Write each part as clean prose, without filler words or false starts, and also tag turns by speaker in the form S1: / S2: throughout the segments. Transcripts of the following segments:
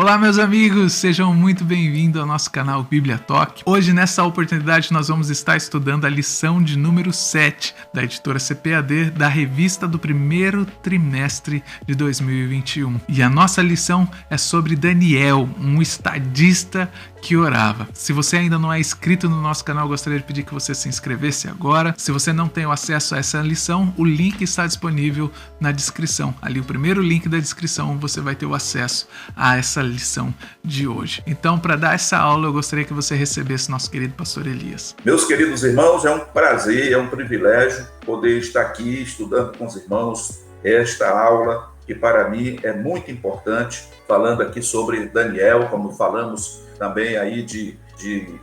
S1: Olá, meus amigos, sejam muito bem-vindos ao nosso canal Bíblia Talk. Hoje, nessa oportunidade, nós vamos estar estudando a lição de número 7 da editora CPAD da revista do primeiro trimestre de 2021. E a nossa lição é sobre Daniel, um estadista que orava. Se você ainda não é inscrito no nosso canal, gostaria de pedir que você se inscrevesse agora. Se você não tem acesso a essa lição, o link está disponível na descrição. Ali, o primeiro link da descrição, você vai ter o acesso a essa lição de hoje. Então, para dar essa aula, eu gostaria que você recebesse nosso querido pastor Elias.
S2: Meus queridos irmãos, é um prazer, é um privilégio poder estar aqui estudando com os irmãos esta aula, que para mim é muito importante, falando aqui sobre Daniel, como falamos também aí de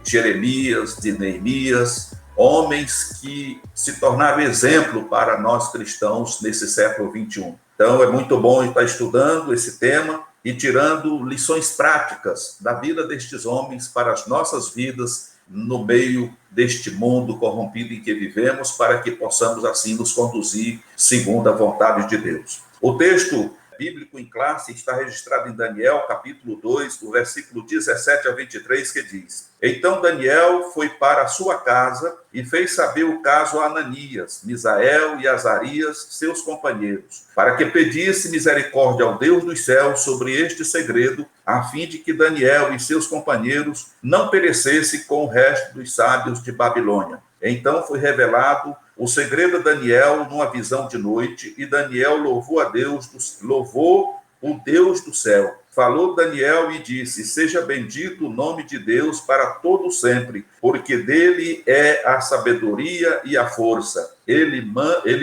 S2: Jeremias, de Neemias, homens que se tornaram exemplo para nós cristãos nesse século XXI. Então, é muito bom estar estudando esse tema e tirando lições práticas da vida destes homens para as nossas vidas no meio deste mundo corrompido em que vivemos, para que possamos assim nos conduzir segundo a vontade de Deus. O texto bíblico em classe está registrado em Daniel, capítulo 2, do versículo 17 a 23, que diz: Então Daniel foi para a sua casa e fez saber o caso a Ananias, Misael e Azarias, seus companheiros, para que pedisse misericórdia ao Deus dos céus sobre este segredo, a fim de que Daniel e seus companheiros não perecessem com o resto dos sábios de Babilônia. Então foi revelado o segredo a Daniel numa visão de noite, e Daniel louvou o Deus do céu. Falou Daniel e disse: Seja bendito o nome de Deus para todo sempre, porque dele é a sabedoria e a força. Ele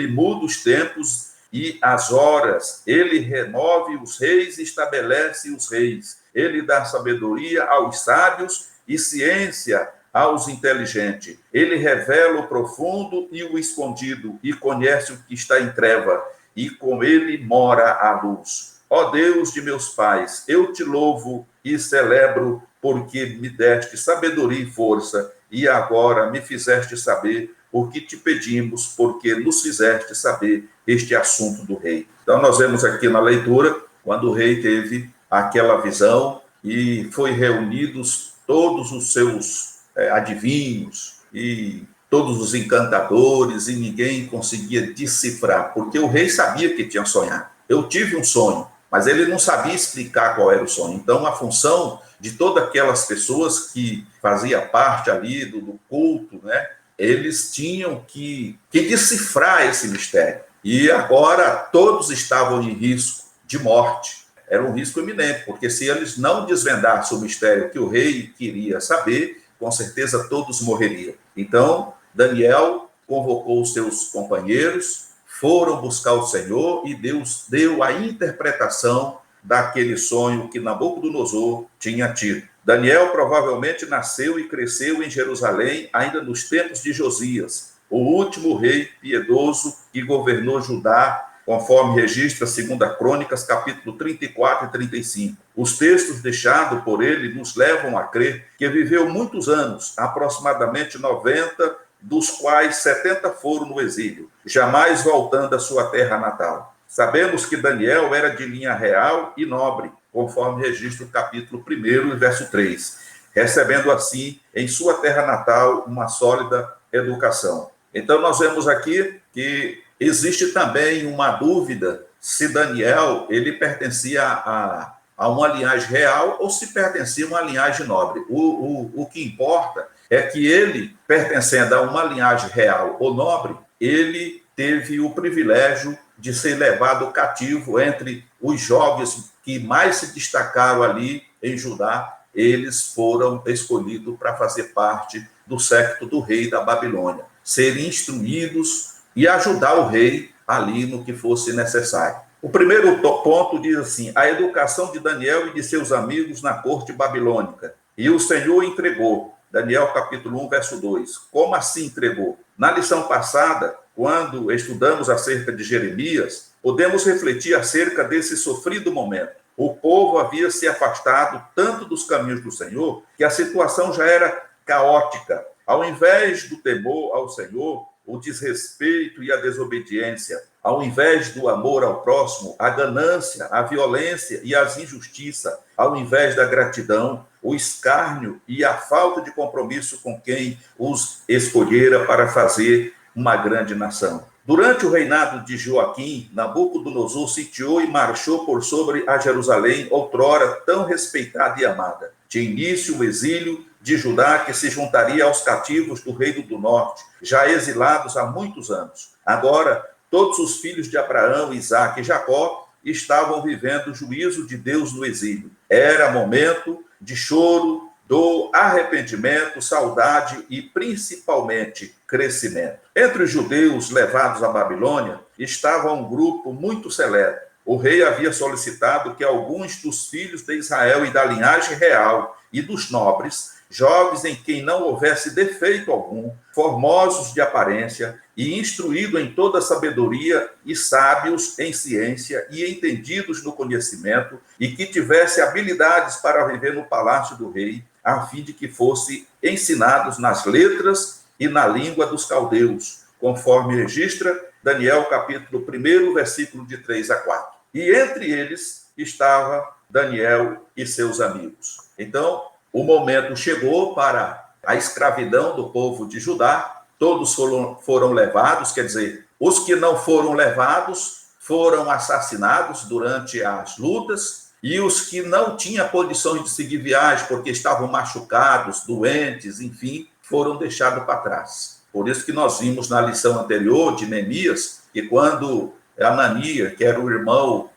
S2: muda os tempos e as horas, ele remove os reis e estabelece os reis. Ele dá sabedoria aos sábios e ciência aos inteligentes. Ele revela o profundo e o escondido, e conhece o que está em treva, e com ele mora a luz. Ó Deus de meus pais, eu te louvo e celebro, porque me deste sabedoria e força, e agora me fizeste saber o que te pedimos, porque nos fizeste saber este assunto do rei. Então nós vemos aqui na leitura, quando o rei teve aquela visão, e foi reunidos todos os seus adivinhos e todos os encantadores, e ninguém conseguia decifrar, porque o rei sabia que tinha sonhado. Eu tive um sonho, mas ele não sabia explicar qual era o sonho. Então, a função de todas aquelas pessoas que faziam parte ali do culto, né, eles tinham que decifrar esse mistério. E agora todos estavam em risco de morte. Era um risco iminente, porque se eles não desvendassem o mistério que o rei queria saber, com certeza todos morreriam. Então, Daniel convocou os seus companheiros, foram buscar o Senhor, e Deus deu a interpretação daquele sonho que Nabucodonosor tinha tido. Daniel provavelmente nasceu e cresceu em Jerusalém, ainda nos tempos de Josias, o último rei piedoso que governou Judá, conforme registra 2 Crônicas, capítulo 34 e 35. Os textos deixados por ele nos levam a crer que viveu muitos anos, aproximadamente 90, dos quais 70 foram no exílio, jamais voltando à sua terra natal. Sabemos que Daniel era de linha real e nobre, conforme registra o capítulo 1 e verso 3, recebendo assim, em sua terra natal, uma sólida educação. Então nós vemos aqui que existe também uma dúvida se Daniel ele pertencia a uma linhagem real ou se pertencia a uma linhagem nobre. O que importa é que ele, pertencendo a uma linhagem real ou nobre, ele teve o privilégio de ser levado cativo entre os jovens que mais se destacaram ali em Judá. Eles foram escolhidos para fazer parte do séquito do rei da Babilônia, serem instruídos e ajudar o rei ali no que fosse necessário. O primeiro ponto diz assim: a educação de Daniel e de seus amigos na corte babilônica. E o Senhor entregou. Daniel capítulo 1, verso 2. Como assim entregou? Na lição passada, quando estudamos acerca de Jeremias, podemos refletir acerca desse sofrido momento. O povo havia se afastado tanto dos caminhos do Senhor que a situação já era caótica. Ao invés do temor ao Senhor, o desrespeito e a desobediência. Ao invés do amor ao próximo, a ganância, a violência e as injustiças. Ao invés da gratidão, o escárnio e a falta de compromisso com quem os escolhera para fazer uma grande nação. Durante o reinado de Joaquim, Nabucodonosor sitiou e marchou por sobre a Jerusalém, outrora tão respeitada e amada. De início o exílio de Judá, que se juntaria aos cativos do reino do norte, já exilados há muitos anos. Agora, todos os filhos de Abraão, Isaque e Jacó estavam vivendo o juízo de Deus no exílio. Era momento de choro, dor, arrependimento, saudade e, principalmente, crescimento. Entre os judeus levados à Babilônia, estava um grupo muito seleto. O rei havia solicitado que alguns dos filhos de Israel e da linhagem real e dos nobres, jovens em quem não houvesse defeito algum, formosos de aparência e instruídos em toda sabedoria e sábios em ciência e entendidos no conhecimento, e que tivesse habilidades para viver no palácio do rei, a fim de que fossem ensinados nas letras e na língua dos caldeus, conforme registra Daniel, capítulo 1, versículo de 3 a 4. E entre eles estava Daniel e seus amigos. Então, o momento chegou para a escravidão do povo de Judá. Todos foram levados, quer dizer, os que não foram levados foram assassinados durante as lutas, e os que não tinham condições de seguir viagem porque estavam machucados, doentes, enfim, foram deixados para trás. Por isso que nós vimos na lição anterior de Neemias, que quando Anania, que era o irmão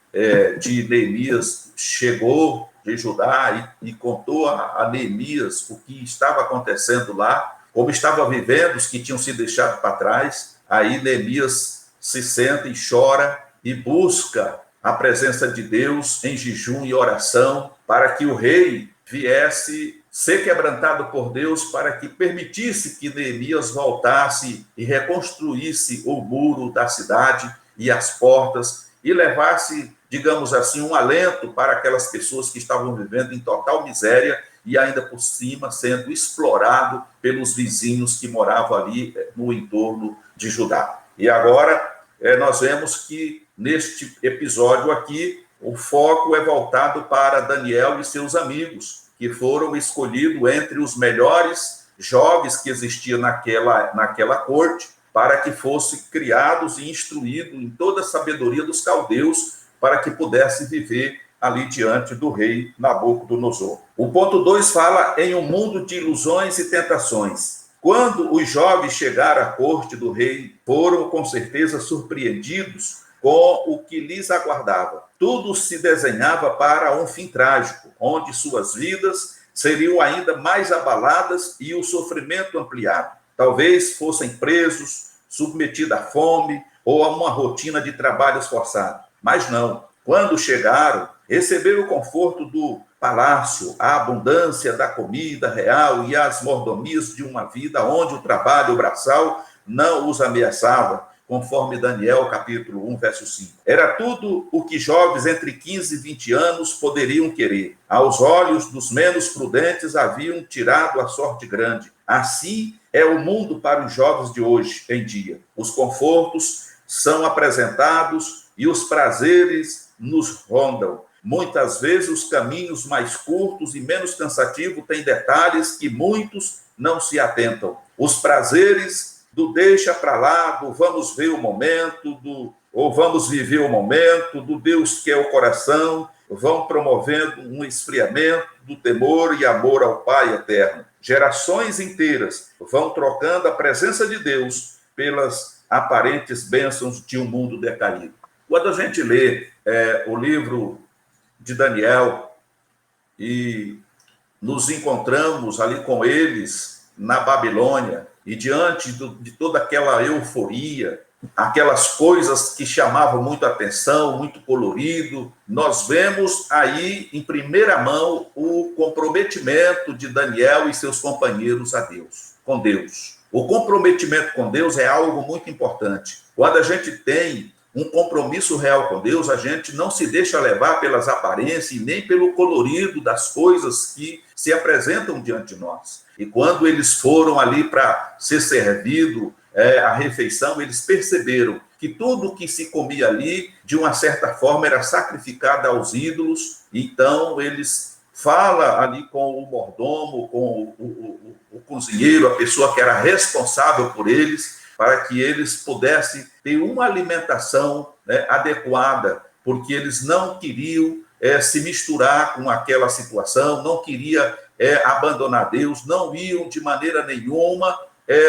S2: de Neemias, chegou de Judá e contou a Neemias o que estava acontecendo lá, como estava vivendo os que tinham sido deixados para trás. Aí Neemias se senta e chora e busca a presença de Deus em jejum e oração para que o rei viesse ser quebrantado por Deus, para que permitisse que Neemias voltasse e reconstruísse o muro da cidade e as portas e levasse, digamos assim, um alento para aquelas pessoas que estavam vivendo em total miséria e ainda por cima sendo explorado pelos vizinhos que moravam ali no entorno de Judá. E agora nós vemos que neste episódio aqui o foco é voltado para Daniel e seus amigos, que foram escolhidos entre os melhores jovens que existiam naquela corte, para que fossem criados e instruídos em toda a sabedoria dos caldeus, para que pudesse viver ali diante do rei Nabucodonosor. O ponto 2 fala em um mundo de ilusões e tentações. Quando os jovens chegaram à corte do rei, foram com certeza surpreendidos com o que lhes aguardava. Tudo se desenhava para um fim trágico, onde suas vidas seriam ainda mais abaladas e o sofrimento ampliado. Talvez fossem presos, submetidos à fome ou a uma rotina de trabalhos forçados. Mas não. Quando chegaram, receberam o conforto do palácio, a abundância da comida real e as mordomias de uma vida onde o trabalho braçal não os ameaçava, conforme Daniel, capítulo 1, verso 5. Era tudo o que jovens entre 15 e 20 anos poderiam querer. Aos olhos dos menos prudentes haviam tirado a sorte grande. Assim é o mundo para os jovens de hoje em dia. Os confortos são apresentados e os prazeres nos rondam. Muitas vezes os caminhos mais curtos e menos cansativos têm detalhes que muitos não se atentam. Os prazeres do deixa para lá, do vamos ver o momento, ou vamos viver o momento, do Deus que é o coração, vão promovendo um esfriamento do temor e amor ao Pai eterno. Gerações inteiras vão trocando a presença de Deus pelas aparentes bênçãos de um mundo decaído. Quando a gente lê o livro de Daniel e nos encontramos ali com eles na Babilônia e diante de toda aquela euforia, aquelas coisas que chamavam muito a atenção, muito colorido, nós vemos aí em primeira mão o comprometimento de Daniel e seus companheiros com Deus. O comprometimento com Deus é algo muito importante. Quando a gente tem um compromisso real com Deus, a gente não se deixa levar pelas aparências e nem pelo colorido das coisas que se apresentam diante de nós. E quando eles foram ali para ser servido a refeição, eles perceberam que tudo que se comia ali, de uma certa forma, era sacrificado aos ídolos. Então, eles falam ali com o mordomo, com o cozinheiro, a pessoa que era responsável por eles, para que eles pudessem ter uma alimentação, né, adequada, porque eles não queriam se misturar com aquela situação, não queriam abandonar Deus, não iam de maneira nenhuma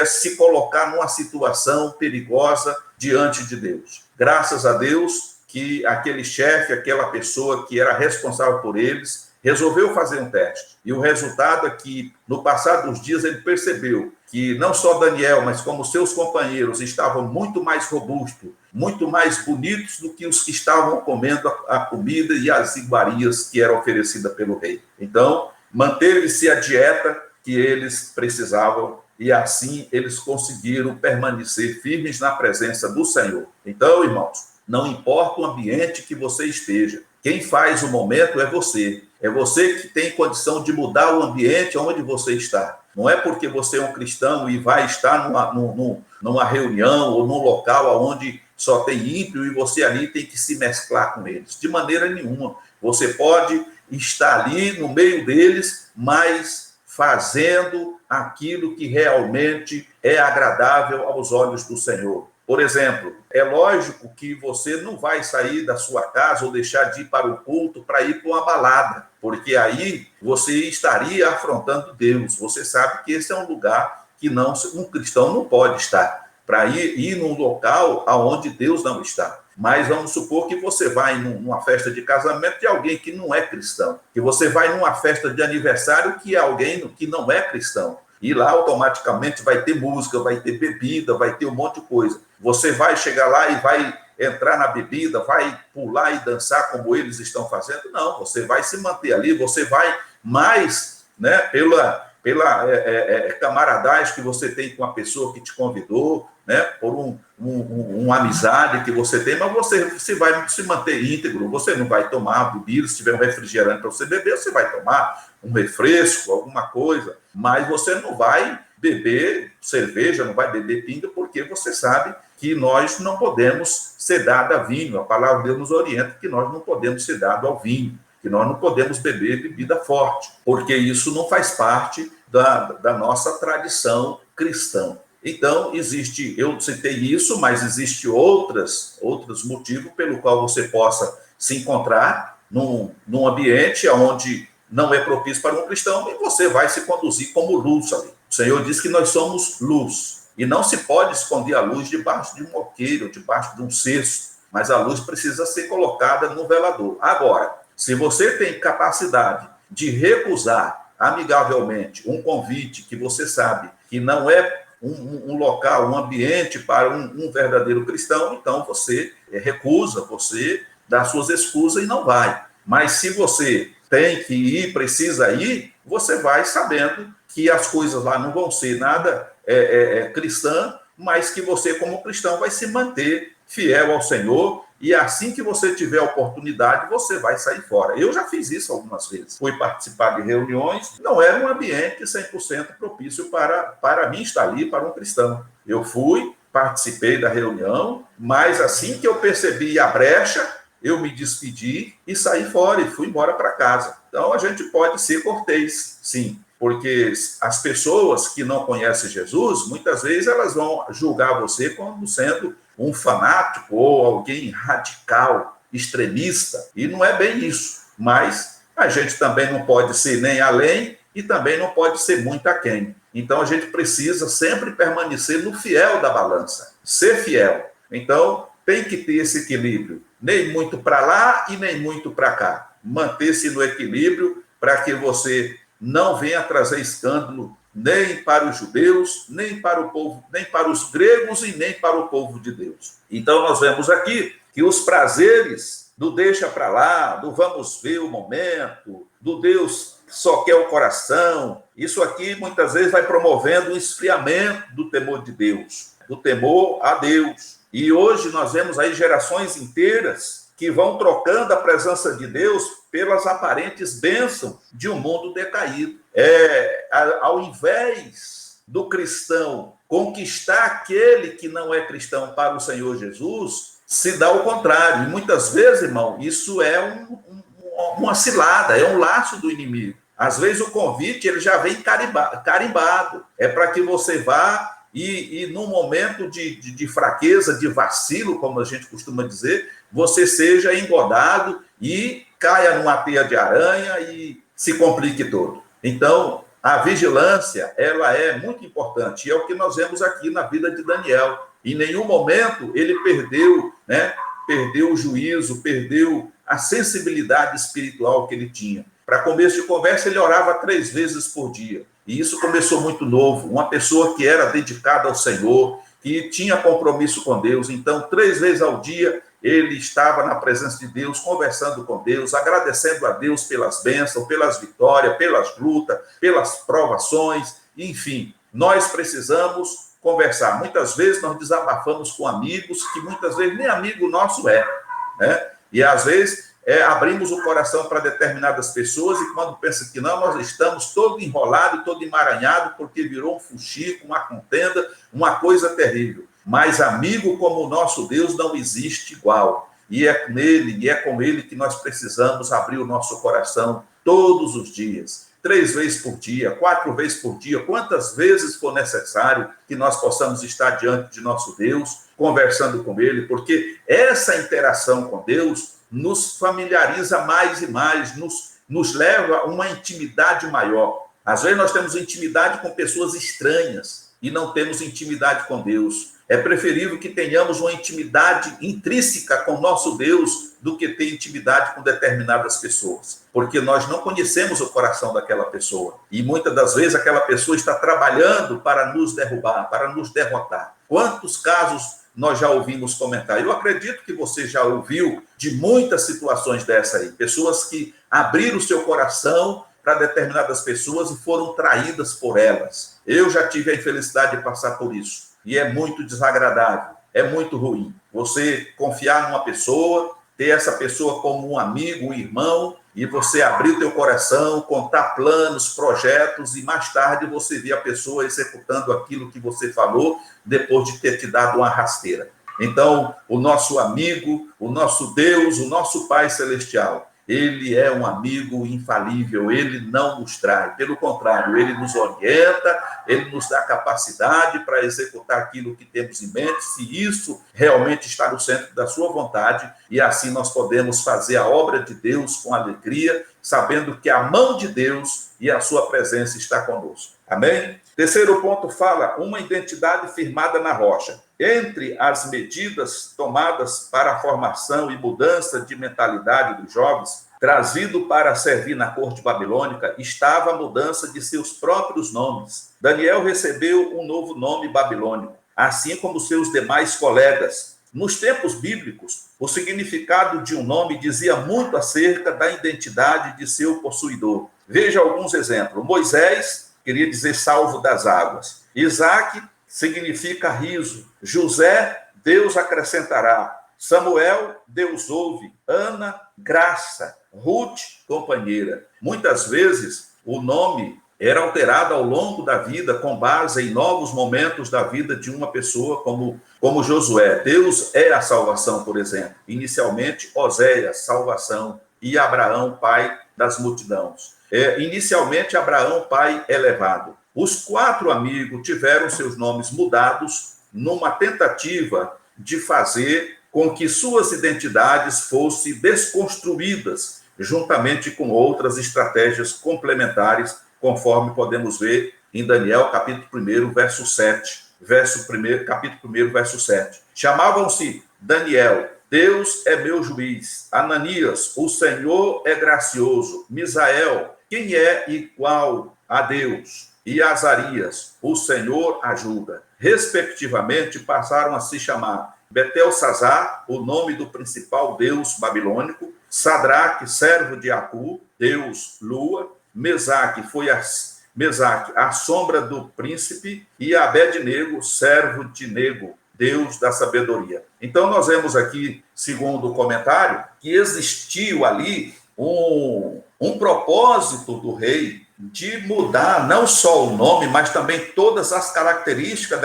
S2: se colocar numa situação perigosa diante de Deus. Graças a Deus que aquele chefe, aquela pessoa que era responsável por eles, resolveu fazer um teste. E o resultado é que, no passar dos dias, ele percebeu que não só Daniel, mas como seus companheiros estavam muito mais robustos, muito mais bonitos do que os que estavam comendo a comida e as iguarias que eram oferecidas pelo rei. Então, manteve-se a dieta que eles precisavam e assim eles conseguiram permanecer firmes na presença do Senhor. Então, irmãos, não importa o ambiente que você esteja, quem faz o momento é você. É você que tem condição de mudar o ambiente onde você está. Não é porque você é um cristão e vai estar numa reunião ou num local onde só tem ímpio e você ali tem que se mesclar com eles. De maneira nenhuma. Você pode estar ali no meio deles, mas fazendo aquilo que realmente é agradável aos olhos do Senhor. Por exemplo, é lógico que você não vai sair da sua casa ou deixar de ir para o culto para ir para uma balada, porque aí você estaria afrontando Deus. Você sabe que esse é um lugar que um cristão não pode estar, para ir num local aonde Deus não está. Mas vamos supor que você vai numa festa de casamento de alguém que não é cristão, que você vai numa festa de aniversário que é alguém que não é cristão. E lá automaticamente vai ter música, vai ter bebida, vai ter um monte de coisa. Você vai chegar lá e vai entrar na bebida, vai pular e dançar como eles estão fazendo? Não, você vai se manter ali, você vai mais, né, pela camaradagem que você tem com a pessoa que te convidou, né, por uma amizade que você tem, mas você vai se manter íntegro, você não vai tomar bebida, se tiver um refrigerante para você beber, você vai tomar um refresco, alguma coisa, mas você não vai beber cerveja, não vai beber pinga, porque você sabe que nós não podemos ser dados a vinho. A palavra de Deus nos orienta que nós não podemos ser dados ao vinho, que nós não podemos beber bebida forte, porque isso não faz parte da nossa tradição cristã. Então, eu citei isso, mas existe outros motivos pelo qual você possa se encontrar num ambiente onde não é propício para um cristão e você vai se conduzir como luz ali. O Senhor diz que nós somos luz e não se pode esconder a luz debaixo de um alqueire ou debaixo de um cesto, mas a luz precisa ser colocada no velador. Agora, se você tem capacidade de recusar amigavelmente um convite que você sabe que não é um local, um ambiente para um verdadeiro cristão, então você recusa, você dá suas excusas e não vai. Mas se você tem que ir, precisa ir, você vai sabendo que as coisas lá não vão ser nada cristã, mas que você, como cristão, vai se manter fiel ao Senhor, e assim que você tiver a oportunidade, você vai sair fora. Eu já fiz isso algumas vezes. Fui participar de reuniões, não era um ambiente 100% propício para mim estar ali, para um cristão. Eu fui, participei da reunião, mas assim que eu percebi a brecha, eu me despedi e saí fora e fui embora para casa. Então, a gente pode ser cortês, sim, porque as pessoas que não conhecem Jesus, muitas vezes elas vão julgar você como sendo um fanático ou alguém radical, extremista, e não é bem isso. Mas a gente também não pode ser nem além e também não pode ser muito aquém. Então, a gente precisa sempre permanecer no fiel da balança, ser fiel. Então, tem que ter esse equilíbrio, nem muito para lá e nem muito para cá. Manter-se no equilíbrio para que você não venha trazer escândalo nem para os judeus, nem para o povo, nem para os gregos e nem para o povo de Deus. Então nós vemos aqui que os prazeres do deixa para lá, do vamos ver o momento, do Deus só quer o coração, isso aqui muitas vezes vai promovendo o esfriamento do temor de Deus, do temor a Deus. E hoje nós vemos aí gerações inteiras que vão trocando a presença de Deus pelas aparentes bênçãos de um mundo decaído. Ao invés do cristão conquistar aquele que não é cristão para o Senhor Jesus, se dá o contrário. E muitas vezes, irmão, isso é uma cilada, é um laço do inimigo. Às vezes o convite ele já vem carimbado. É para que você vá e num momento de fraqueza, de vacilo, como a gente costuma dizer, você seja engodado e caia numa teia de aranha e se complique todo. Então, a vigilância, ela é muito importante. E é o que nós vemos aqui na vida de Daniel. Em nenhum momento ele perdeu, perdeu o juízo, perdeu a sensibilidade espiritual que ele tinha. Para começo de conversa, ele orava 3 vezes por dia. E isso começou muito novo. Uma pessoa que era dedicada ao Senhor, que tinha compromisso com Deus. Então, 3 vezes ao dia, ele estava na presença de Deus, conversando com Deus, agradecendo a Deus pelas bênçãos, pelas vitórias, pelas lutas, pelas provações, enfim. Nós precisamos conversar. Muitas vezes nós desabafamos com amigos, que muitas vezes nem amigo nosso é, né? E às vezes abrimos o coração para determinadas pessoas e quando pensa que não, nós estamos todo enrolado, todo emaranhado, porque virou um fuxico, uma contenda, uma coisa terrível. Mas amigo como o nosso Deus não existe igual. E é nele, e é com ele que nós precisamos abrir o nosso coração todos os dias. 3 vezes por dia, 4 vezes por dia, quantas vezes for necessário que nós possamos estar diante de nosso Deus, conversando com ele, porque essa interação com Deus nos familiariza mais e mais, nos leva a uma intimidade maior. Às vezes nós temos intimidade com pessoas estranhas e não temos intimidade com Deus. É preferível que tenhamos uma intimidade intrínseca com nosso Deus do que ter intimidade com determinadas pessoas. Porque nós não conhecemos o coração daquela pessoa. E muitas das vezes aquela pessoa está trabalhando para nos derrubar, para nos derrotar. Quantos casos nós já ouvimos comentar? Eu acredito que você já ouviu de muitas situações dessa aí. Pessoas que abriram o seu coração para determinadas pessoas e foram traídas por elas. Eu já tive a infelicidade de passar por isso. E é muito desagradável, é muito ruim. Você confiar numa pessoa, ter essa pessoa como um amigo, um irmão, e você abrir o teu coração, contar planos, projetos, e mais tarde você vê a pessoa executando aquilo que você falou, depois de ter te dado uma rasteira. Então, o nosso amigo, o nosso Deus, o nosso Pai Celestial, ele é um amigo infalível, ele não nos trai, pelo contrário, ele nos orienta, ele nos dá capacidade para executar aquilo que temos em mente, se isso realmente está no centro da sua vontade, e assim nós podemos fazer a obra de Deus com alegria, sabendo que a mão de Deus e a sua presença está conosco. Amém? Terceiro ponto fala, uma identidade firmada na rocha. Entre as medidas tomadas para a formação e mudança de mentalidade dos jovens, trazido para servir na corte babilônica, estava a mudança de seus próprios nomes. Daniel recebeu um novo nome babilônico, assim como seus demais colegas. Nos tempos bíblicos, o significado de um nome dizia muito acerca da identidade de seu possuidor. Veja alguns exemplos. Moisés queria dizer salvo das águas. Isaac significa riso. José, Deus acrescentará. Samuel, Deus ouve. Ana, graça. Ruth, companheira. Muitas vezes o nome era alterado ao longo da vida com base em novos momentos da vida de uma pessoa, como Josué. Deus é a salvação, por exemplo. Inicialmente, Oséias, salvação. E Abraão, pai das multidões. Inicialmente, Abraão, pai elevado. Os 4 amigos tiveram seus nomes mudados numa tentativa de fazer com que suas identidades fossem desconstruídas, juntamente com outras estratégias complementares, conforme podemos ver em Daniel, capítulo 1, verso 7. Capítulo 1, verso 7. Chamavam-se Daniel, Deus é meu juiz. Ananias, o Senhor é gracioso. Misael, quem é igual a Deus? E Azarias, o Senhor ajuda. Respectivamente, passaram a se chamar Betelsazar, o nome do principal deus babilônico, Sadraque, servo de Acu, deus lua, Mesaque, a sombra do príncipe, e Abednego, servo de Nego, deus da sabedoria. Então, nós vemos aqui, segundo o comentário, que existiu ali um propósito do rei de mudar não só o nome, mas também todas as características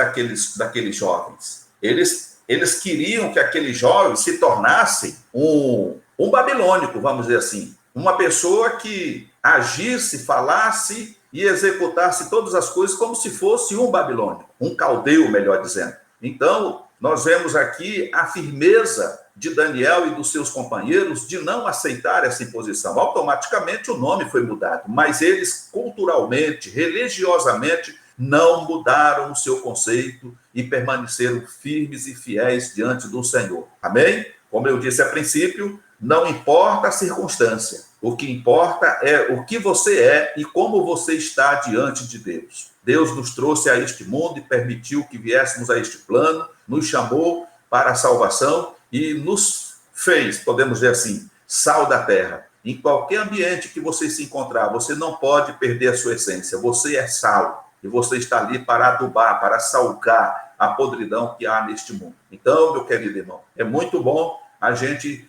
S2: daqueles jovens. Eles queriam que aquele jovem se tornasse um babilônico, vamos dizer assim. Uma pessoa que agisse, falasse e executasse todas as coisas como se fosse um babilônico, um caldeu, melhor dizendo. Então, nós vemos aqui a firmeza de Daniel e dos seus companheiros de não aceitar essa imposição. Automaticamente o nome foi mudado, mas eles culturalmente, religiosamente, não mudaram o seu conceito e permaneceram firmes e fiéis diante do Senhor. Amém? Como eu disse a princípio, não importa a circunstância. O que importa é o que você é e como você está diante de Deus. Deus nos trouxe a este mundo e permitiu que viéssemos a este plano, nos chamou para a salvação e nos fez, podemos dizer assim, sal da terra. Em qualquer ambiente que você se encontrar, você não pode perder a sua essência. Você é sal e você está ali para adubar, para salgar a podridão que há neste mundo. Então, meu querido irmão, é muito bom a gente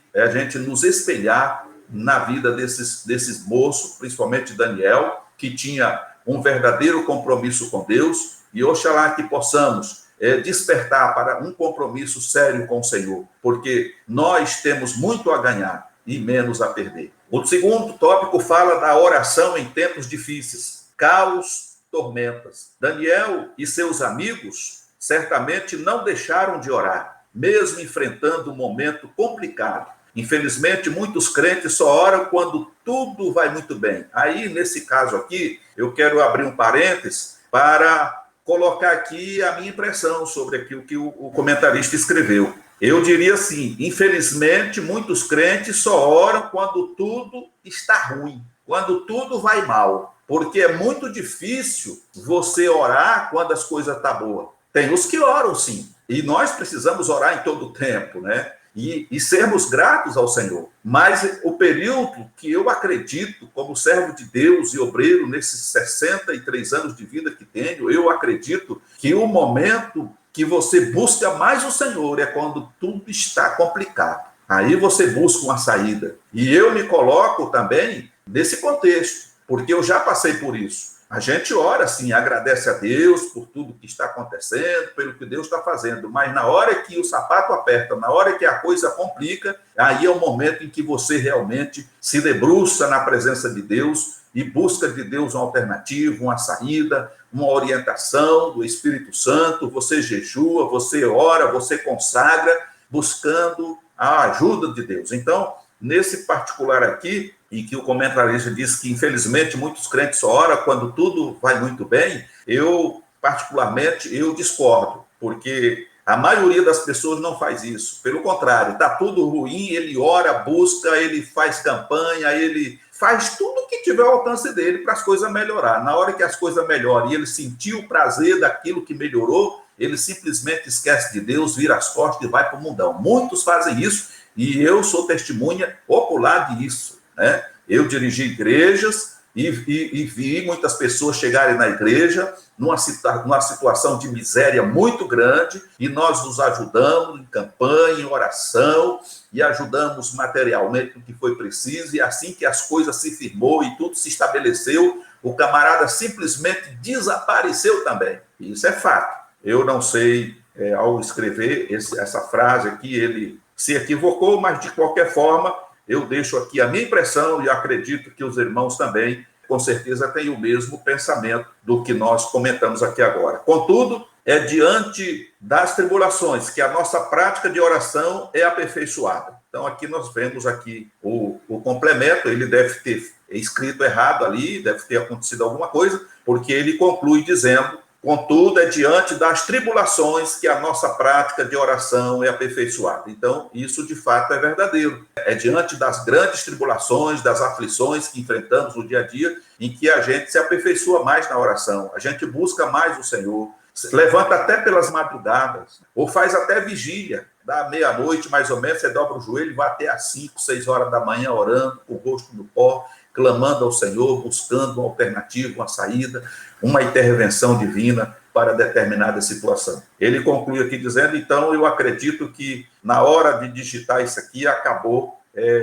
S2: nos espelhar na vida desses moços, principalmente Daniel, que tinha um verdadeiro compromisso com Deus, e oxalá que possamos despertar para um compromisso sério com o Senhor, porque nós temos muito a ganhar e menos a perder. O segundo tópico fala da oração em tempos difíceis, caos, tormentas. Daniel e seus amigos certamente não deixaram de orar, mesmo enfrentando um momento complicado. Infelizmente, muitos crentes só oram quando tudo vai muito bem. Aí, nesse caso aqui, eu quero abrir um parênteses para colocar aqui a minha impressão sobre aquilo que o comentarista escreveu. Eu diria assim, infelizmente, muitos crentes só oram quando tudo está ruim, quando tudo vai mal, porque é muito difícil você orar quando as coisas estão boas. Tem os que oram, sim, e nós precisamos orar em todo o tempo, né? E sermos gratos ao Senhor. Mas o período que eu acredito, como servo de Deus e obreiro, nesses 63 anos de vida que tenho, eu acredito que o momento que você busca mais o Senhor é quando tudo está complicado. Aí você busca uma saída. E eu me coloco também nesse contexto, porque eu já passei por isso. A gente ora, assim, agradece a Deus por tudo que está acontecendo, pelo que Deus está fazendo, mas na hora que o sapato aperta, na hora que a coisa complica, aí é o momento em que você realmente se debruça na presença de Deus e busca de Deus uma alternativa, uma saída, uma orientação do Espírito Santo, você jejua, você ora, você consagra, buscando a ajuda de Deus. Então, nesse particular aqui, em que o comentarista diz que, infelizmente, muitos crentes só oram quando tudo vai muito bem, eu, particularmente, eu discordo, porque a maioria das pessoas não faz isso. Pelo contrário, está tudo ruim, ele ora, busca, ele faz campanha, ele faz tudo o que tiver ao alcance dele para as coisas melhorar. Na hora que as coisas melhoram e ele sentiu o prazer daquilo que melhorou, ele simplesmente esquece de Deus, vira as costas e vai para o mundão. Muitos fazem isso e eu sou testemunha ocular disso. Né? Eu dirigi igrejas e vi muitas pessoas chegarem na igreja numa situação de miséria muito grande e nós nos ajudamos em campanha, em oração e ajudamos materialmente o que foi preciso e assim que as coisas se firmou e tudo se estabeleceu, o camarada simplesmente desapareceu também. Isso é fato. Eu não sei, ao escrever essa frase aqui, ele se equivocou, mas de qualquer forma eu deixo aqui a minha impressão e acredito que os irmãos também, com certeza, têm o mesmo pensamento do que nós comentamos aqui agora. Contudo, é diante das tribulações que a nossa prática de oração é aperfeiçoada. Então, aqui nós vemos aqui o complemento, ele deve ter escrito errado ali, deve ter acontecido alguma coisa, porque ele conclui dizendo: contudo, é diante das tribulações que a nossa prática de oração é aperfeiçoada. Então, isso de fato é verdadeiro. É diante das grandes tribulações, das aflições que enfrentamos no dia a dia, em que a gente se aperfeiçoa mais na oração, a gente busca mais o Senhor, levanta até pelas madrugadas, ou faz até vigília, da meia-noite mais ou menos, você dobra o joelho e vai até às 5, 6 horas da manhã orando, com o rosto no pó, clamando ao Senhor, buscando uma alternativa, uma saída, uma intervenção divina para determinada situação. Ele conclui aqui dizendo: então, eu acredito que na hora de digitar isso aqui, acabou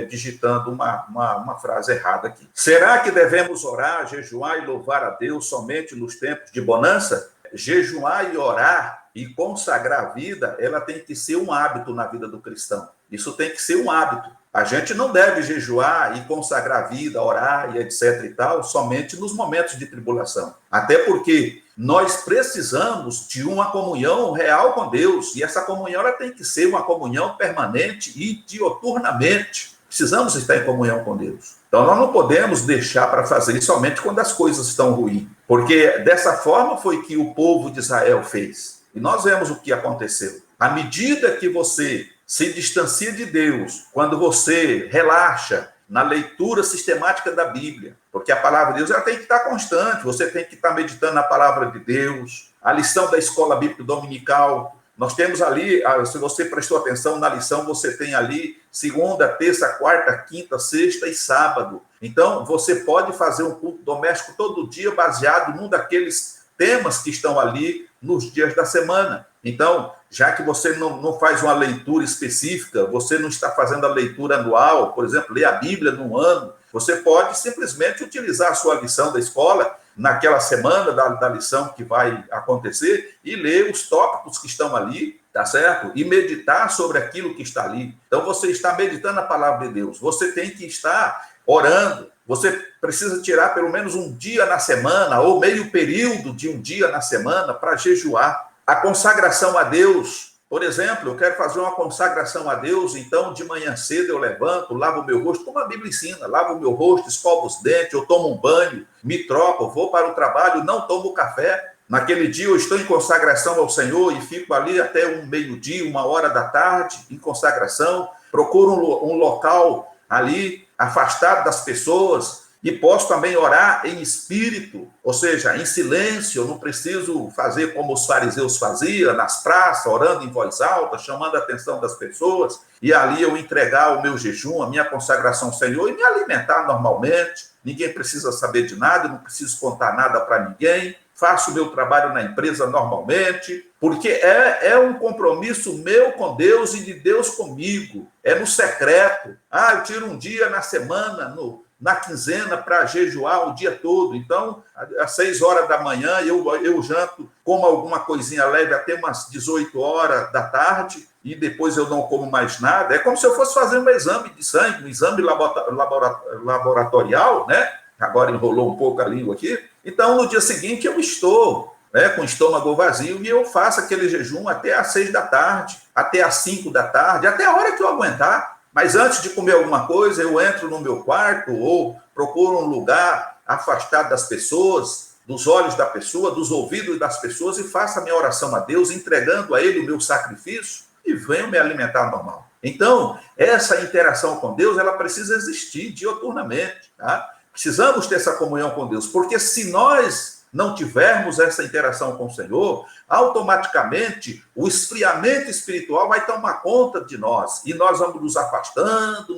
S2: digitando uma frase errada aqui. Será que devemos orar, jejuar e louvar a Deus somente nos tempos de bonança? Jejuar e orar e consagrar a vida, ela tem que ser um hábito na vida do cristão. Isso tem que ser um hábito. A gente não deve jejuar e consagrar a vida, orar e etc e tal, somente nos momentos de tribulação. Até porque nós precisamos de uma comunhão real com Deus, e essa comunhão ela tem que ser uma comunhão permanente e dioturnamente. Precisamos estar em comunhão com Deus. Então nós não podemos deixar para fazer isso somente quando as coisas estão ruins, porque dessa forma foi que o povo de Israel fez. E nós vemos o que aconteceu. À medida que você se distancia de Deus, quando você relaxa na leitura sistemática da Bíblia, porque a palavra de Deus ela tem que estar constante, você tem que estar meditando na palavra de Deus, a lição da escola bíblica dominical, nós temos ali, se você prestou atenção na lição, você tem ali segunda, terça, quarta, quinta, sexta e sábado. Então, você pode fazer um culto doméstico todo dia baseado num daqueles temas que estão ali nos dias da semana. Então, já que você não faz uma leitura específica, você não está fazendo a leitura anual, por exemplo, ler a Bíblia num ano, você pode simplesmente utilizar a sua lição da escola naquela semana da lição que vai acontecer e ler os tópicos que estão ali, tá certo? E meditar sobre aquilo que está ali. Então, você está meditando a palavra de Deus, você tem que estar orando, você precisa tirar pelo menos um dia na semana ou meio período de um dia na semana para jejuar. A consagração a Deus, por exemplo, eu quero fazer uma consagração a Deus, então de manhã cedo eu levanto, lavo o meu rosto, como a Bíblia ensina, lavo o meu rosto, escovo os dentes, eu tomo um banho, me troco, vou para o trabalho, não tomo café. Naquele dia eu estou em consagração ao Senhor e fico ali até um meio-dia, 1h da tarde, em consagração, procuro um local ali, afastado das pessoas, e posso também orar em espírito, ou seja, em silêncio. Eu não preciso fazer como os fariseus faziam, nas praças, orando em voz alta, chamando a atenção das pessoas, e ali eu entregar o meu jejum, a minha consagração ao Senhor, e me alimentar normalmente. Ninguém precisa saber de nada, eu não preciso contar nada para ninguém, faço o meu trabalho na empresa normalmente, porque é um compromisso meu com Deus e de Deus comigo, é no secreto. Eu tiro um dia na semana, na quinzena, para jejuar o dia todo. Então, às 6h da manhã, eu janto, como alguma coisinha leve até umas 18h da tarde, e depois eu não como mais nada. É como se eu fosse fazer um exame de sangue, um exame laboratorial, né? Agora enrolou um pouco a língua aqui. Então, no dia seguinte, eu estou com o estômago vazio e eu faço aquele jejum até às 6 da tarde, até às 5 da tarde, até a hora que eu aguentar. Mas antes de comer alguma coisa, eu entro no meu quarto ou procuro um lugar afastado das pessoas, dos olhos da pessoa, dos ouvidos das pessoas, e faço a minha oração a Deus, entregando a Ele o meu sacrifício, e venho me alimentar normal. Então, essa interação com Deus, ela precisa existir dioturnamente, tá? Precisamos ter essa comunhão com Deus, porque se nós não tivermos essa interação com o Senhor, automaticamente o esfriamento espiritual vai tomar conta de nós, e nós vamos nos afastando,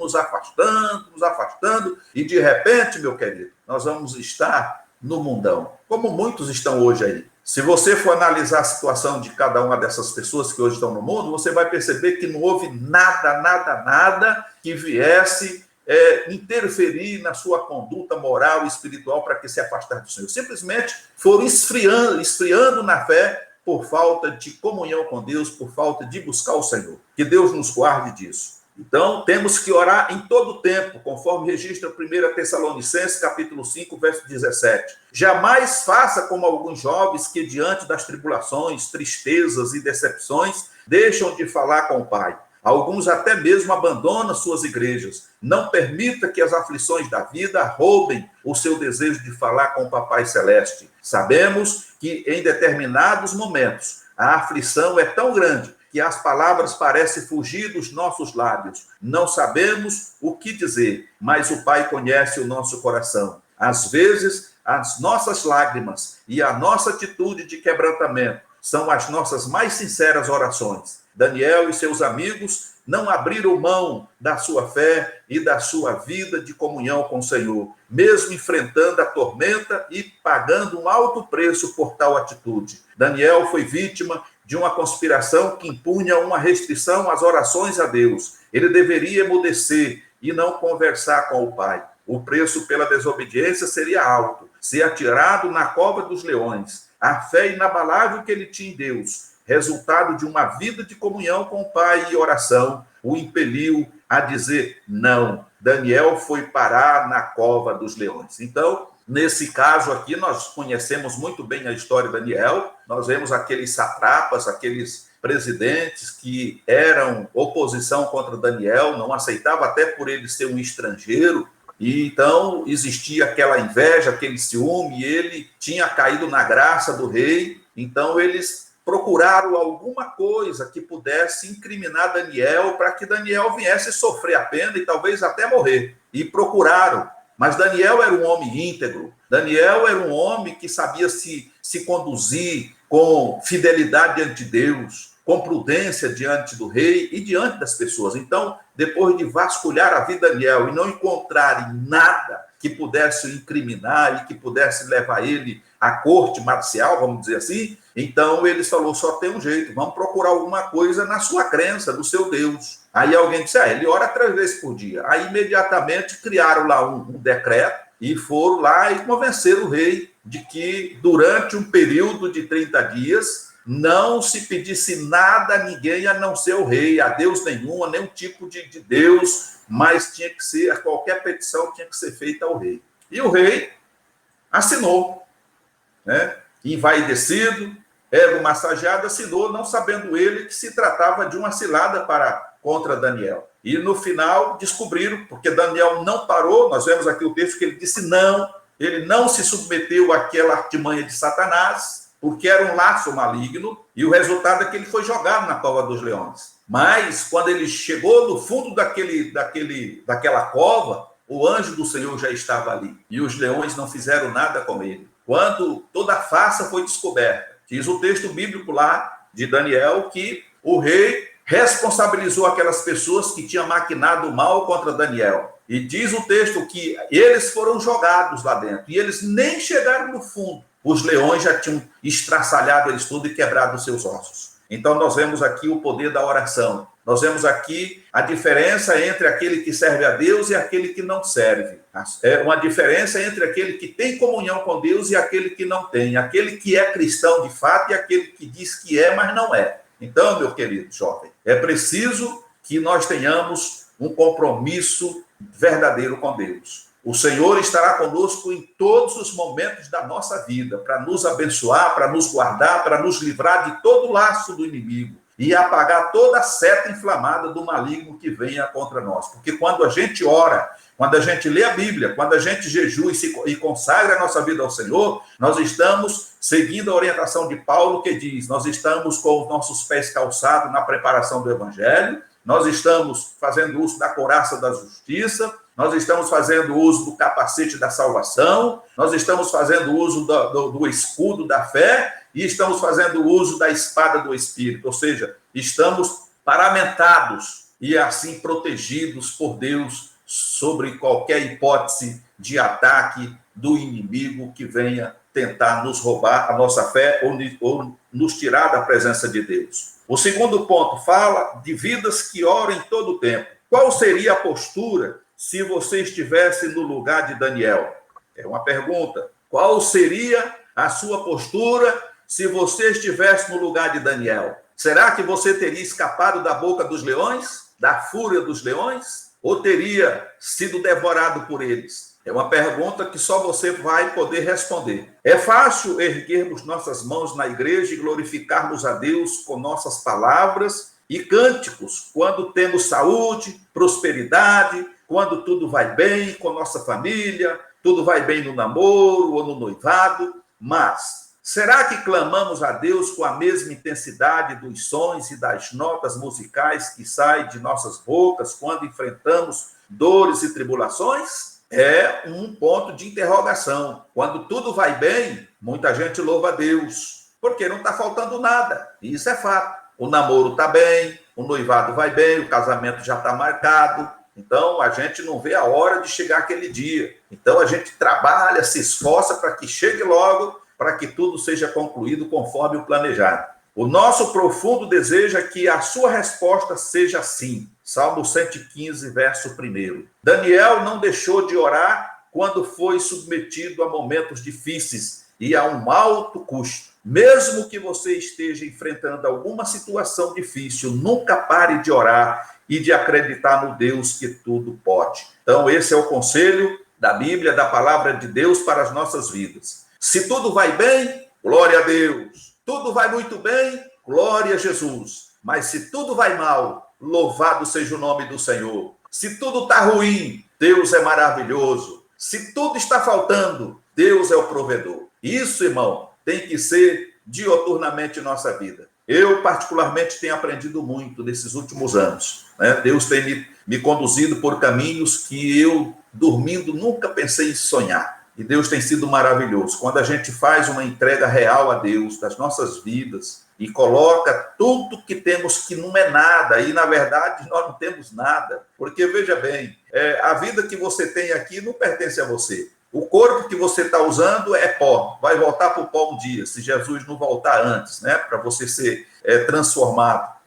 S2: e de repente, meu querido, nós vamos estar no mundão, como muitos estão hoje aí. Se você for analisar a situação de cada uma dessas pessoas que hoje estão no mundo, você vai perceber que não houve nada que viesse interferir na sua conduta moral e espiritual para que se afastar do Senhor. Simplesmente foram esfriando na fé por falta de comunhão com Deus, por falta de buscar o Senhor. Que Deus nos guarde disso. Então, temos que orar em todo o tempo, conforme registra 1 Tessalonicenses, capítulo 5, verso 17. Jamais faça como alguns jovens que, diante das tribulações, tristezas e decepções, deixam de falar com o Pai. Alguns até mesmo abandonam suas igrejas. Não permita que as aflições da vida roubem o seu desejo de falar com o Papai Celeste. Sabemos que em determinados momentos a aflição é tão grande que as palavras parecem fugir dos nossos lábios. Não sabemos o que dizer, mas o Pai conhece o nosso coração. Às vezes, as nossas lágrimas e a nossa atitude de quebrantamento são as nossas mais sinceras orações. Daniel e seus amigos não abriram mão da sua fé e da sua vida de comunhão com o Senhor, mesmo enfrentando a tormenta e pagando um alto preço por tal atitude. Daniel foi vítima de uma conspiração que impunha uma restrição às orações a Deus. Ele deveria emudecer e não conversar com o pai. O preço pela desobediência seria alto, ser atirado na cova dos leões. A fé inabalável que ele tinha em Deus, resultado de uma vida de comunhão com o pai e oração, o impeliu a dizer não. Daniel foi parar na cova dos leões. Então, nesse caso aqui, nós conhecemos muito bem a história de Daniel. Nós vemos aqueles satrapas, aqueles presidentes que eram oposição contra Daniel, não aceitavam até por ele ser um estrangeiro. E então existia aquela inveja, aquele ciúme, e ele tinha caído na graça do rei. Então eles procuraram alguma coisa que pudesse incriminar Daniel para que Daniel viesse sofrer a pena e talvez até morrer. E procuraram. Mas Daniel era um homem íntegro. Daniel era um homem que sabia se conduzir com fidelidade diante de Deus, com prudência diante do rei e diante das pessoas. Então, depois de vasculhar a vida de Daniel e não encontrarem nada que pudesse incriminar e que pudesse levar ele à corte marcial, vamos dizer assim, então eles falaram, só tem um jeito, vamos procurar alguma coisa na sua crença, no seu Deus. Aí alguém disse, ele ora 3 vezes por dia. Aí imediatamente criaram lá um decreto e foram lá e convenceram o rei de que durante um período de 30 dias não se pedisse nada a ninguém a não ser o rei, a Deus nenhum, a nenhum tipo de Deus, mas tinha que ser, qualquer petição tinha que ser feita ao rei. E o rei assinou, né? Envaidecido, ego massageado, assinou, não sabendo ele que se tratava de uma cilada contra Daniel. E no final descobriram, porque Daniel não parou, nós vemos aqui o texto que ele disse não, ele não se submeteu àquela artimanha de Satanás, porque era um laço maligno, e o resultado é que ele foi jogado na cova dos leões. Mas, quando ele chegou no fundo daquela cova, o anjo do Senhor já estava ali, e os leões não fizeram nada com ele. Quando toda a farsa foi descoberta, diz o texto bíblico lá de Daniel que o rei responsabilizou aquelas pessoas que tinham maquinado o mal contra Daniel. E diz o texto que eles foram jogados lá dentro, e eles nem chegaram no fundo. Os leões já tinham estraçalhado eles tudo e quebrado os seus ossos. Então nós vemos aqui o poder da oração. Nós vemos aqui a diferença entre aquele que serve a Deus e aquele que não serve. É uma diferença entre aquele que tem comunhão com Deus e aquele que não tem. Aquele que é cristão de fato e aquele que diz que é, mas não é. Então, meu querido jovem, é preciso que nós tenhamos um compromisso verdadeiro com Deus. O Senhor estará conosco em todos os momentos da nossa vida, para nos abençoar, para nos guardar, para nos livrar de todo o laço do inimigo e apagar toda a seta inflamada do maligno que venha contra nós. Porque quando a gente ora, quando a gente lê a Bíblia, quando a gente jejua e consagra a nossa vida ao Senhor, nós estamos seguindo a orientação de Paulo, que diz, nós estamos com os nossos pés calçados na preparação do Evangelho, nós estamos fazendo uso da couraça da justiça, nós estamos fazendo uso do capacete da salvação, nós estamos fazendo uso do escudo da fé e estamos fazendo uso da espada do Espírito, ou seja, estamos paramentados e assim protegidos por Deus sobre qualquer hipótese de ataque do inimigo que venha tentar nos roubar a nossa fé ou nos tirar da presença de Deus. O segundo ponto fala de vidas que oram em todo o tempo. Qual seria a postura se você estivesse no lugar de Daniel? É uma pergunta. Qual seria a sua postura se você estivesse no lugar de Daniel? Será que você teria escapado da boca dos leões? Da fúria dos leões? Ou teria sido devorado por eles? É uma pergunta que só você vai poder responder. É fácil erguermos nossas mãos na igreja e glorificarmos a Deus com nossas palavras e cânticos quando temos saúde, prosperidade, quando tudo vai bem com nossa família, tudo vai bem no namoro ou no noivado, mas será que clamamos a Deus com a mesma intensidade dos sons e das notas musicais que saem de nossas bocas quando enfrentamos dores e tribulações? É um ponto de interrogação. Quando tudo vai bem, muita gente louva a Deus, porque não está faltando nada. E isso é fato. O namoro está bem, o noivado vai bem, o casamento já está marcado. Então, a gente não vê a hora de chegar aquele dia. Então, a gente trabalha, se esforça para que chegue logo, para que tudo seja concluído conforme o planejado. O nosso profundo desejo é que a sua resposta seja sim. Salmo 115, verso 1. Daniel não deixou de orar quando foi submetido a momentos difíceis e a um alto custo. Mesmo que você esteja enfrentando alguma situação difícil, nunca pare de orar e de acreditar no Deus que tudo pode. Então, esse é o conselho da Bíblia, da palavra de Deus para as nossas vidas. Se tudo vai bem, glória a Deus. Tudo vai muito bem, glória a Jesus. Mas se tudo vai mal, louvado seja o nome do Senhor. Se tudo está ruim, Deus é maravilhoso. Se tudo está faltando, Deus é o provedor. Isso, irmão, tem que ser dioturnamente em nossa vida. Eu, particularmente, tenho aprendido muito nesses últimos anos, né? Deus tem me conduzido por caminhos que eu, dormindo, nunca pensei em sonhar. E Deus tem sido maravilhoso. Quando a gente faz uma entrega real a Deus das nossas vidas e coloca tudo que temos que não é nada, e na verdade nós não temos nada. Porque, veja bem, a vida que você tem aqui não pertence a você. O corpo que você está usando é pó, vai voltar para o pó um dia, se Jesus não voltar antes, né? Para você ser transformado.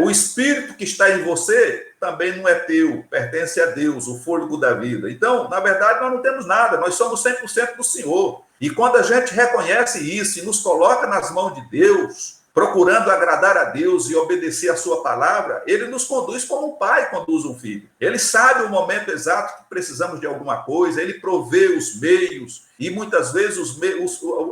S2: O espírito que está em você também não é teu, pertence a Deus, o fôlego da vida. Então, na verdade, nós não temos nada, nós somos 100% do Senhor. E quando a gente reconhece isso e nos coloca nas mãos de Deus, procurando agradar a Deus e obedecer a sua palavra, ele nos conduz como um pai conduz um filho. Ele sabe o momento exato que precisamos de alguma coisa, ele provê os meios, e muitas vezes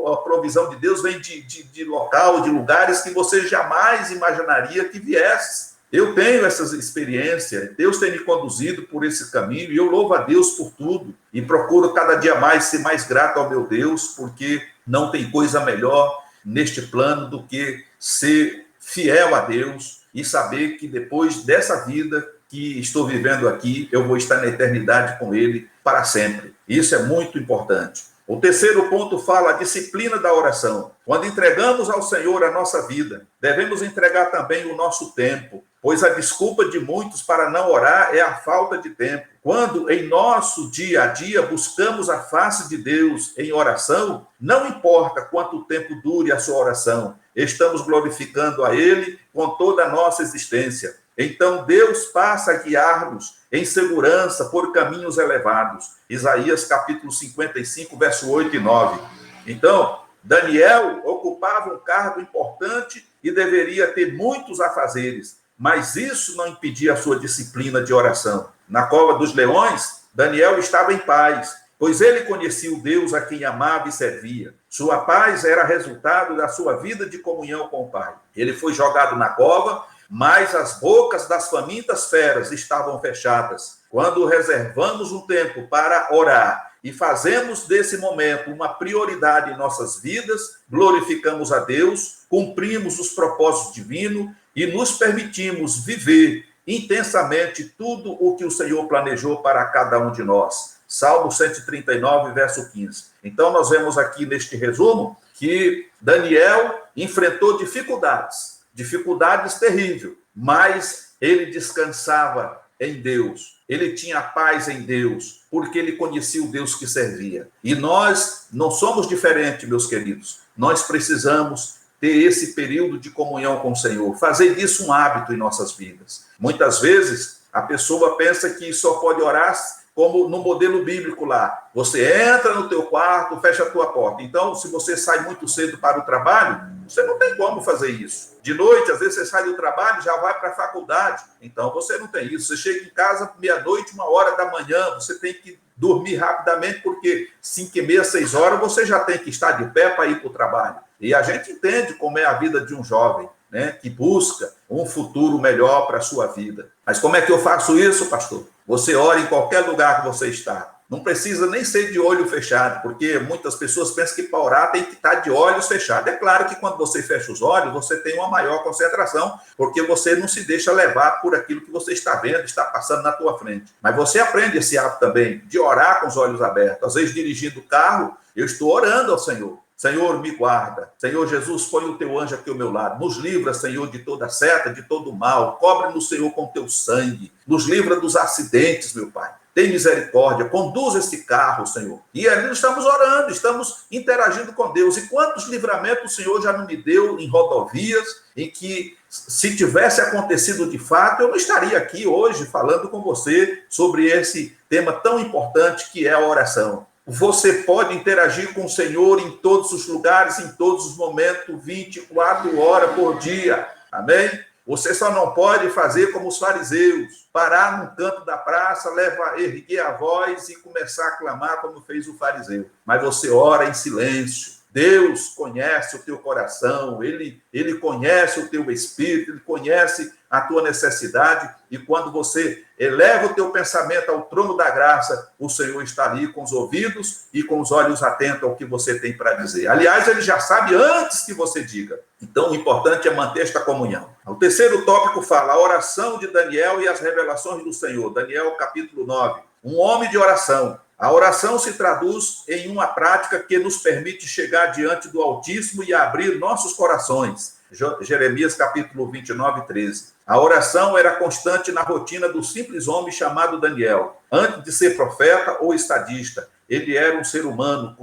S2: a provisão de Deus vem de local, de lugares que você jamais imaginaria que viesse. Eu tenho essas experiências, Deus tem me conduzido por esse caminho, e eu louvo a Deus por tudo, e procuro cada dia mais ser mais grato ao meu Deus, porque não tem coisa melhor neste plano do que ser fiel a Deus e saber que depois dessa vida que estou vivendo aqui, eu vou estar na eternidade com Ele para sempre. Isso é muito importante. O terceiro ponto fala a disciplina da oração. Quando entregamos ao Senhor a nossa vida, devemos entregar também o nosso tempo, pois a desculpa de muitos para não orar é a falta de tempo. Quando em nosso dia a dia buscamos a face de Deus em oração, não importa quanto tempo dure a sua oração, estamos glorificando a Ele com toda a nossa existência. Então Deus passa a guiar-nos em segurança por caminhos elevados. Isaías capítulo 55, verso 8 e 9. Então, Daniel ocupava um cargo importante e deveria ter muitos afazeres, mas isso não impedia a sua disciplina de oração. Na cova dos leões, Daniel estava em paz, pois ele conhecia o Deus a quem amava e servia. Sua paz era resultado da sua vida de comunhão com o Pai. Ele foi jogado na cova, mas as bocas das famintas feras estavam fechadas. Quando reservamos um tempo para orar e fazemos desse momento uma prioridade em nossas vidas, glorificamos a Deus, cumprimos os propósitos divinos e nos permitimos viver intensamente tudo o que o Senhor planejou para cada um de nós. Salmo 139, verso 15. Então, nós vemos aqui neste resumo que Daniel enfrentou dificuldades terríveis, mas ele descansava em Deus. Ele tinha paz em Deus, porque ele conhecia o Deus que servia. E nós não somos diferentes, meus queridos. Nós precisamos ter esse período de comunhão com o Senhor, fazer disso um hábito em nossas vidas. Muitas vezes, a pessoa pensa que só pode orar como no modelo bíblico lá. Você entra no teu quarto, fecha a tua porta. Então, se você sai muito cedo para o trabalho, você não tem como fazer isso. De noite, às vezes você sai do trabalho e já vai para a faculdade. Então, você não tem isso. Você chega em casa meia-noite, 1h da manhã, você tem que dormir rapidamente, porque 5h30, 6h, você já tem que estar de pé para ir para o trabalho. E a gente entende como é a vida de um jovem, né, que busca um futuro melhor para a sua vida. Mas como é que eu faço isso, pastor? Você ora em qualquer lugar que você está. Não precisa nem ser de olho fechado, porque muitas pessoas pensam que para orar tem que estar de olhos fechados. É claro que quando você fecha os olhos, você tem uma maior concentração, porque você não se deixa levar por aquilo que você está vendo, está passando na tua frente. Mas você aprende esse hábito também, de orar com os olhos abertos. Às vezes, dirigindo o carro, eu estou orando ao Senhor. Senhor, me guarda. Senhor Jesus, põe o teu anjo aqui ao meu lado. Nos livra, Senhor, de toda seta, de todo mal. Cobre-nos, Senhor, com teu sangue. Nos livra dos acidentes, meu Pai. Tem misericórdia. Conduz esse carro, Senhor. E ali nós estamos orando, estamos interagindo com Deus. E quantos livramentos o Senhor já não me deu em rodovias, em que Se tivesse acontecido de fato, eu não estaria aqui hoje falando com você sobre esse tema tão importante que é a oração. Você pode interagir com o Senhor em todos os lugares, em todos os momentos, 24 horas por dia. Amém? Você só não pode fazer como os fariseus, parar num canto da praça, erguer a voz e começar a clamar como fez o fariseu. Mas você ora em silêncio. Deus conhece o teu coração, Ele conhece o teu espírito, Ele conhece a tua necessidade, e quando você eleva o teu pensamento ao trono da graça, o Senhor está ali com os ouvidos e com os olhos atentos ao que você tem para dizer. Aliás, Ele já sabe antes que você diga. Então, o importante é manter esta comunhão. O terceiro tópico fala a oração de Daniel e as revelações do Senhor. Daniel, capítulo 9. Um homem de oração. A oração se traduz em uma prática que nos permite chegar diante do Altíssimo e abrir nossos corações. Jeremias, capítulo 29, 13. A oração era constante na rotina do simples homem chamado Daniel. Antes de ser profeta ou estadista, ele era um ser humano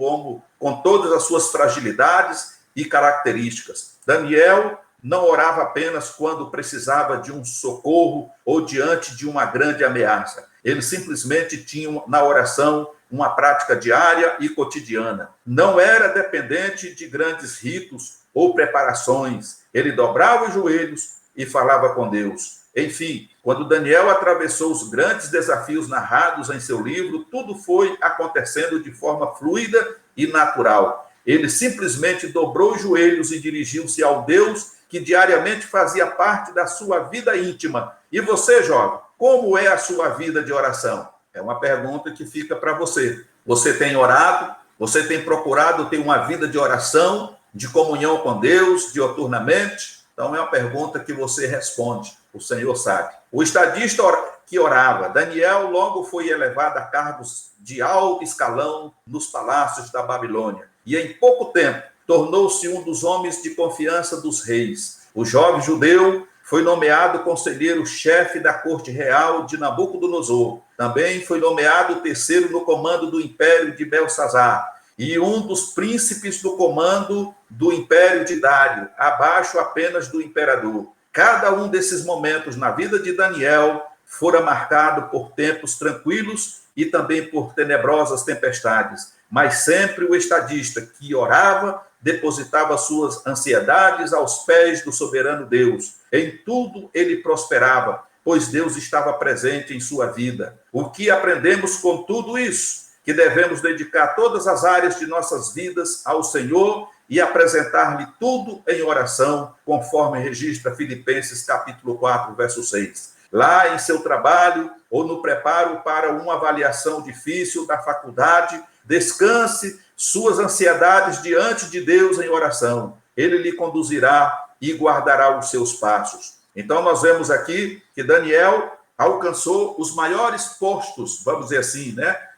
S2: com todas as suas fragilidades e características. Daniel não orava apenas quando precisava de um socorro ou diante de uma grande ameaça. Ele simplesmente tinha na oração uma prática diária e cotidiana. Não era dependente de grandes ritos ou preparações. Ele dobrava os joelhos e falava com Deus. Enfim, quando Daniel atravessou os grandes desafios narrados em seu livro, tudo foi acontecendo de forma fluida e natural. Ele simplesmente dobrou os joelhos e dirigiu-se ao Deus que diariamente fazia parte da sua vida íntima. E você, jovem, como é a sua vida de oração? É uma pergunta que fica para você. Você tem orado? Você tem procurado ter uma vida de oração, de comunhão com Deus, dioturnamente? Então, é uma pergunta que você responde. O Senhor sabe. O estadista que orava, Daniel, logo foi elevado a cargos de alto escalão nos palácios da Babilônia. E em pouco tempo, tornou-se um dos homens de confiança dos reis. O jovem judeu foi nomeado conselheiro-chefe da corte real de Nabucodonosor. Também foi nomeado terceiro no comando do império de Belsazar e um dos príncipes do comando do império de Dário, abaixo apenas do imperador. Cada um desses momentos na vida de Daniel fora marcado por tempos tranquilos e também por tenebrosas tempestades, mas sempre o estadista que orava depositava suas ansiedades aos pés do soberano Deus. Em tudo ele prosperava, pois Deus estava presente em sua vida. O que aprendemos com tudo isso? Que devemos dedicar todas as áreas de nossas vidas ao Senhor e apresentar-lhe tudo em oração, conforme registra Filipenses capítulo 4, verso 6. Lá em seu trabalho ou no preparo para uma avaliação difícil da faculdade, descanse suas ansiedades diante de Deus em oração. Ele lhe conduzirá e guardará os seus passos. Então, nós vemos aqui que Daniel alcançou os maiores postos, vamos dizer assim,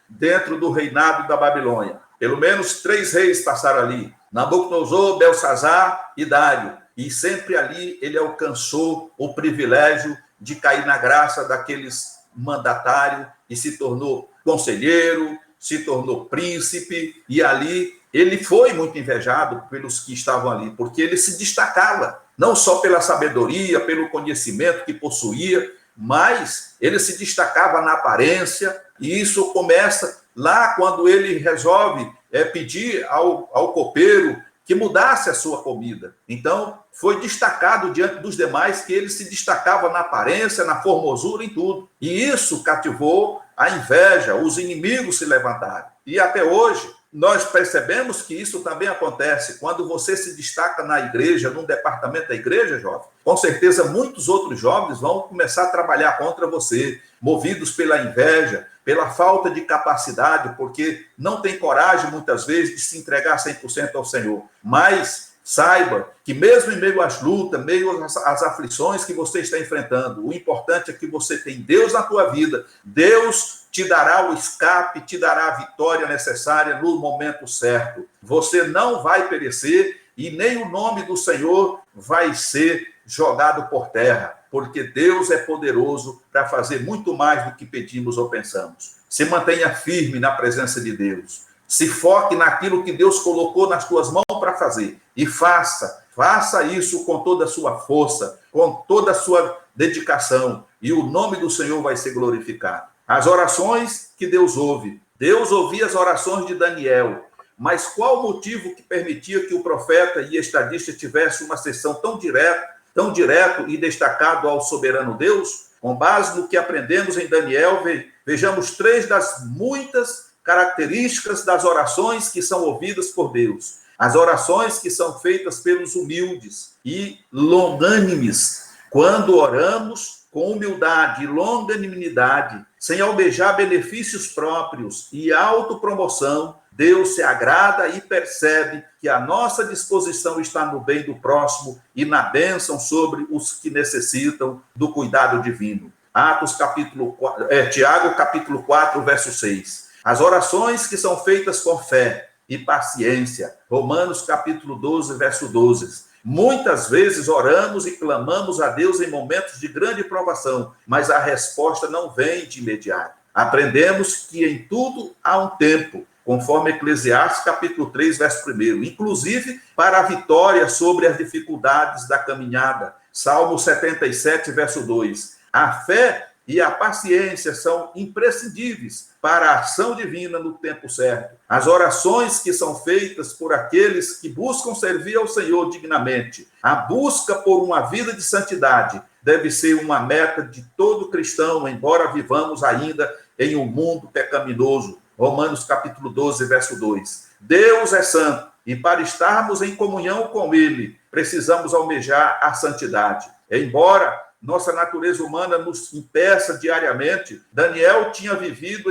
S2: dentro do reinado da Babilônia. Pelo menos 3 reis passaram ali: Nabucodonosor, Belsazar e Dário. E sempre ali ele alcançou o privilégio de cair na graça daqueles mandatários e se tornou conselheiro, se tornou príncipe, e ali ele foi muito invejado pelos que estavam ali, porque ele se destacava, não só pela sabedoria, pelo conhecimento que possuía, mas ele se destacava na aparência, e isso começa lá quando ele resolve pedir ao copeiro que mudasse a sua comida. Então, foi destacado diante dos demais que ele se destacava na aparência, na formosura, em tudo. E isso cativou a inveja, os inimigos se levantaram. E até hoje, nós percebemos que isso também acontece quando você se destaca na igreja, num departamento da igreja, jovem. Com certeza, muitos outros jovens vão começar a trabalhar contra você, movidos pela inveja, pela falta de capacidade, porque não tem coragem, muitas vezes, de se entregar 100% ao Senhor. Mas saiba que mesmo em meio às lutas, meio às aflições que você está enfrentando, o importante é que você tem Deus na tua vida. Deus te dará o escape, te dará a vitória necessária no momento certo. Você não vai perecer e nem o nome do Senhor vai ser jogado por terra, porque Deus é poderoso para fazer muito mais do que pedimos ou pensamos. Se mantenha firme na presença de Deus. Se foque naquilo que Deus colocou nas tuas mãos para fazer. E faça Faça isso com toda a sua força, com toda a sua dedicação, e o nome do Senhor vai ser glorificado. As orações que Deus ouve. Deus ouvia as orações de Daniel, mas qual o motivo que permitia que o profeta e estadista tivesse uma sessão tão direto e destacado ao soberano Deus? Com base no que aprendemos em Daniel, vejamos 3 das muitas características das orações que são ouvidas por Deus. As orações que são feitas pelos humildes e longânimes. Quando oramos com humildade e longanimidade, sem almejar benefícios próprios e autopromoção, Deus se agrada e percebe que a nossa disposição está no bem do próximo e na bênção sobre os que necessitam do cuidado divino. Tiago, capítulo 4, verso 6. As orações que são feitas com fé e paciência. Romanos, capítulo 12, verso 12. Muitas vezes oramos e clamamos a Deus em momentos de grande provação, mas a resposta não vem de imediato. Aprendemos que em tudo há um tempo, conforme Eclesiastes, capítulo 3, verso 1, inclusive para a vitória sobre as dificuldades da caminhada. Salmo 77, verso 2. A fé e a paciência são imprescindíveis para a ação divina no tempo certo. As orações que são feitas por aqueles que buscam servir ao Senhor dignamente, a busca por uma vida de santidade, deve ser uma meta de todo cristão, embora vivamos ainda em um mundo pecaminoso. Romanos capítulo 12, verso 2. Deus é santo, e para estarmos em comunhão com Ele, precisamos almejar a santidade. Embora nossa natureza humana nos impeça diariamente, Daniel tinha vivido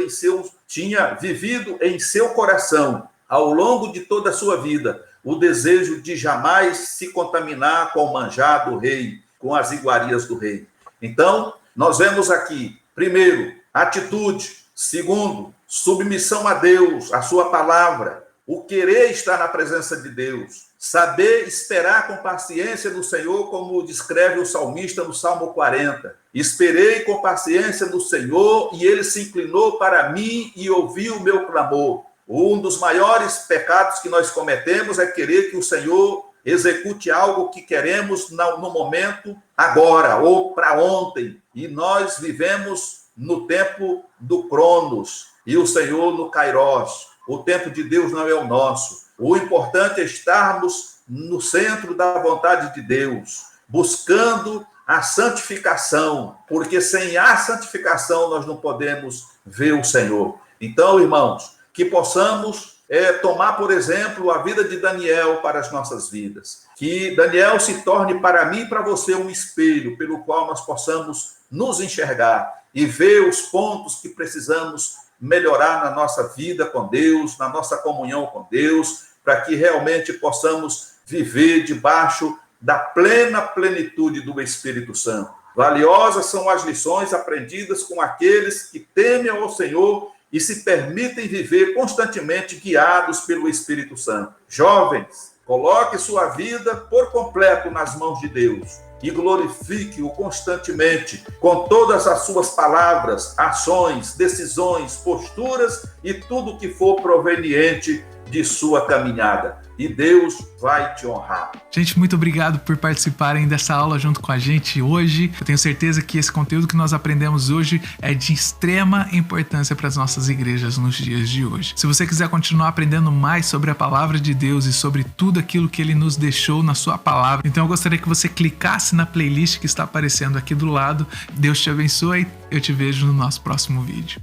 S2: em seu coração, ao longo de toda a sua vida, o desejo de jamais se contaminar com o manjar do rei, com as iguarias do rei. Então, nós vemos aqui, primeiro, atitude. Segundo, submissão a Deus, a sua palavra. O querer estar na presença de Deus. Saber esperar com paciência no Senhor, como descreve o salmista no Salmo 40. Esperei com paciência no Senhor, e Ele se inclinou para mim e ouviu o meu clamor. Um dos maiores pecados que nós cometemos é querer que o Senhor execute algo que queremos no momento agora, ou para ontem. E nós vivemos no tempo do Cronos, e o Senhor no Kairos. O tempo de Deus não é o nosso. O importante é estarmos no centro da vontade de Deus, buscando a santificação, porque sem a santificação nós não podemos ver o Senhor. Então, irmãos, que possamos tomar, por exemplo, a vida de Daniel para as nossas vidas. Que Daniel se torne para mim e para você um espelho pelo qual nós possamos nos enxergar e ver os pontos que precisamos melhorar na nossa vida com Deus, na nossa comunhão com Deus, para que realmente possamos viver debaixo da plena plenitude do Espírito Santo. Valiosas são as lições aprendidas com aqueles que temem ao Senhor e se permitem viver constantemente guiados pelo Espírito Santo. Jovens, coloque sua vida por completo nas mãos de Deus e glorifique-o constantemente com todas as suas palavras, ações, decisões, posturas e tudo que for proveniente de sua caminhada. E Deus vai te honrar.
S1: Gente, muito obrigado por participarem dessa aula junto com a gente hoje. Eu tenho certeza que esse conteúdo que nós aprendemos hoje é de extrema importância para as nossas igrejas nos dias de hoje. Se você quiser continuar aprendendo mais sobre a palavra de Deus e sobre tudo aquilo que Ele nos deixou na sua palavra, então eu gostaria que você clicasse na playlist que está aparecendo aqui do lado. Deus te abençoe e eu te vejo no nosso próximo vídeo.